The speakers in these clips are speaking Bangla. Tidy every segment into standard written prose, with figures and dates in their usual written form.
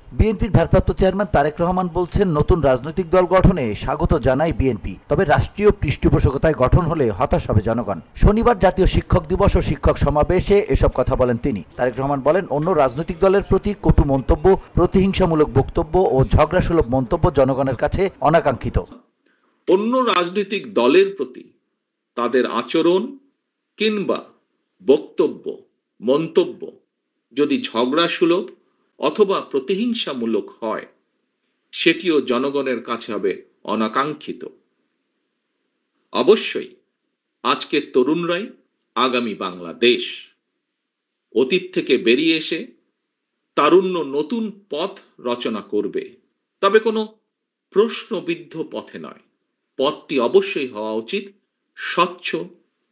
বিএনপির ভারপ্রাপ্ত চেয়ারম্যান তারেক রহমান বলছেন, নতুন রাজনৈতিক দল গঠনে স্বাগত জানায় বিএনপি, তবে রাষ্ট্রীয় পৃষ্ঠপোষকতায় গঠন হলে হতাশ হবে জনগণ। শনিবার জাতীয় শিক্ষক দিবস ও শিক্ষক সমাবেশে এসব কথা বলেন তিনি। তারেক রহমান বলেন, অন্য রাজনৈতিক দলের প্রতি কটু মন্তব্য, প্রতিহিংসামূলক বক্তব্য ও ঝগড়াসুলভ মন্তব্য জনগণের কাছে অনাকাঙ্ক্ষিত। অন্য রাজনৈতিক দলের প্রতি তাদের আচরণ কিংবা বক্তব্য, মন্তব্য যদি ঝগড়াসুলভ অথবা প্রতিহিংসামূলক হয়, সেটিও জনগণের কাছে হবে অনাকাঙ্ক্ষিত। অবশ্যই আজকের তরুণরাই আগামী বাংলাদেশ। অতীত থেকে বেরিয়ে এসে তারুণ্য নতুন পথ রচনা করবে, তবে কোনো প্রশ্নবিদ্ধ পথে নয়। পথটি অবশ্যই হওয়া উচিত স্বচ্ছ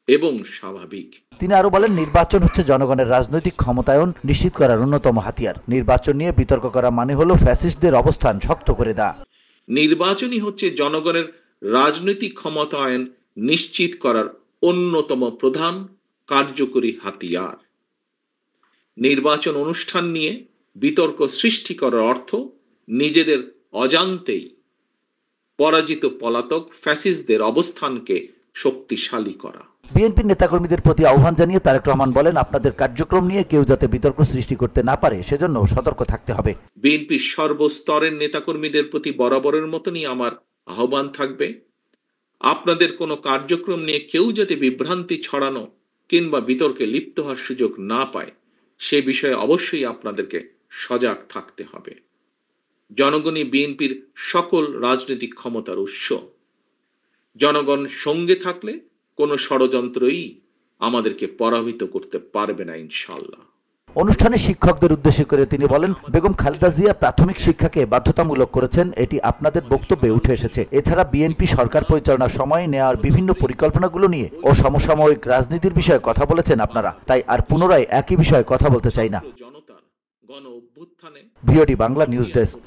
এবং স্বাভাবিক। তিনি আরো বলেন, নির্বাচন হচ্ছে জনগণের রাজনৈতিক ক্ষমতায়ন নিশ্চিত করার অন্যতম হাতিয়ার। নির্বাচন নিয়ে বিতর্ক করা মানে হলো ফ্যাসিস্টদের অবস্থান শক্ত করে দেয়া। নির্বাচনই হচ্ছে জনগণের রাজনৈতিক ক্ষমতায়ন নিশ্চিত করার অন্যতম প্রধান কার্যকরী হাতিয়ার। নির্বাচন অনুষ্ঠান নিয়ে বিতর্ক সৃষ্টি করার অর্থ নিজেদের অজান্তেই পরাজিত পলাতক ফ্যাসিস্টদের অবস্থানকে শক্তিশালী করা। বিএনপির নেতাকর্মীদের প্রতি আহ্বান জানিয়ে তারেক রহমান বলেন, আপনাদের কার্যক্রম নিয়ে কেউ যাতে বিতর্ক সৃষ্টি করতে না পারে সেজন্য সতর্ক থাকতে হবে। বিএনপির সর্বস্তরের নেতাকর্মীদের প্রতি বরাবরের মতনই আমার আহ্বান থাকবে, আপনাদের কোনো কার্যক্রম নিয়ে কেউ যাতে বিভ্রান্তি ছড়ানো কিংবা বিতর্কে লিপ্ত হওয়ার সুযোগ না পায়, সে বিষয়ে অবশ্যই আপনাদেরকে সজাগ থাকতে হবে। জনগণই বিএনপির সকল রাজনৈতিক ক্ষমতার উৎস। জনগণ সঙ্গে থাকলে কোনো ষড়যন্ত্রই আমাদেরকে পরাভূত করতে পারবে না, ইনশাআল্লাহ। অনুষ্ঠানে শিক্ষকদের উদ্দেশ্য করে তিনি বলেন, বেগম খালেদা জিয়া প্রাথমিক শিক্ষাকে বাধ্যতামূলক করেছেন, এটি আপনাদের বক্তব্যে উঠে এসেছে। এছাড়া বিএনপি সরকার পরিচালনার সময় নেওয়ার বিভিন্ন পরিকল্পনাগুলো নিয়ে ও সমসাময়িক রাজনীতির বিষয়ে কথা বলেছেন আপনারা, তাই আর পুনরায় একই বিষয়ে কথা বলতে চাই না। জনতার গণ অভ্যুত্থানে ভিওডি বাংলা নিউজ ডেস্ক।